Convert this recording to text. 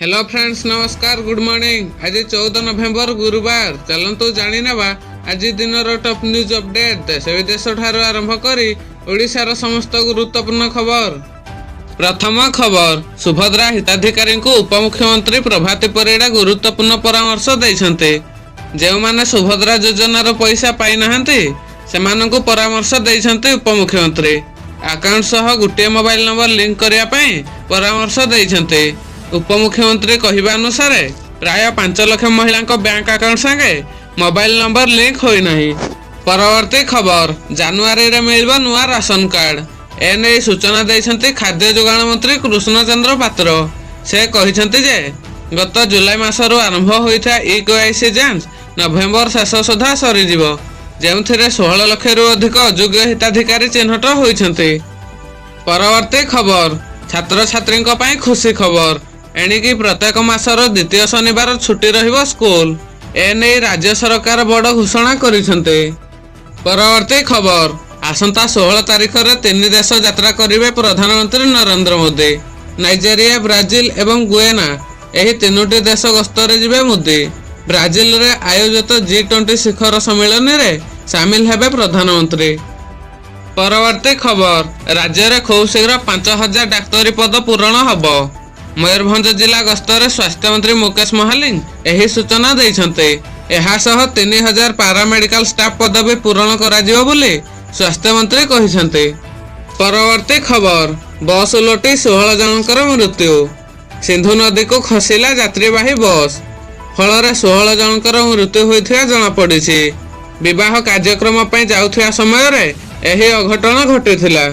Hello friends, नमस्कार, good morning. आज 14 नवेम्बर गुरुवार। चलतु जाणी नेबा आज दिन टॉप न्यूज अपडेट। देश विदेश ठारू आरंभ करी ओडिशार समस्त गुरुत्वपूर्ण खबर। प्रथम खबर, सुभद्रा हिताधिकारी को उपमुख्यमंत्री प्रभाती परिड़ा गुरुत्वपूर्ण परामर्श देइछन्ते। जो माने सुभद्रा योजनार पैसा पाई नाहंती सेमानंकु परामर्श देइछन्ते उपमुख्यमंत्री। अकाउंट सह गोटे मोबाइल नंबर लिंक करिया पई परामर्श देइछन्ते। उपमुख्यमंत्री कहवा अनुसार प्राय 5 लाख महिला बैंक अकाउंट संगे मोबाइल नंबर लिंक होई नहीं। परवर्ती खबर, जनवरी रे मिलबो नुआ राशन कार्ड। एने सूचना देइछन्ते खाद्य जोगाण मंत्री कृष्ण चंद्र पात्र। से कहिछन्ते जे गत जुलाई मासरु आरंभ होइथा ई-केवाईसी जांच नवेम्बर शेष सुधा सरी जिवो, जेउथिरे 16 लाख रु अधिक अयोग्य हिताधिकारी चिन्हट होइछन्ते। परवर्ती खबर, छात्र छात्री पई खुशी खबर। एणिकी प्रत्येक मासर द्वितीय शनिवार छुट्टी रहिबो स्कूल। एने राज्य सरकार बड़ घोषणा करिसन्ते। परवर्ती खबर, आसंता 16 तारिख रे 3 देश यात्रा करिवे प्रधानमंत्री नरेंद्र मोदी। नाइजेरिया, ब्राजिल एवं गुएना एही 3टी देश गस्तरे जिवे मोदी। ब्राजिल रे आयोजित G20 शिखर सम्मेलन रे शामिल हेबे प्रधानमंत्री। परवर्ती खबर, राज्य रे खूब शीघ्र 5000 डाक्तरी पद पूरण हबो। मयूरभंज जिला गस्तरे स्वास्थ्य मंत्री मुकेश महालिंग एही सूचना देइछन्ते। एहा सह 3000 पारामेडिकल स्टाफ पदवी पूरण करा जिवो बोली स्वास्थ्य मंत्री कहिसन्ते। परवर्ती खबर, बस उलटी 16 जनकर मृत्यु। सिंधु नदी को खसिला यात्रीवाही बस, फल 16 जनकर मृत्यु होइथिया जणा पड़िछि। विवाह कार्यक्रम पई जाउथिया समय रे एही अघटन घटिथिला।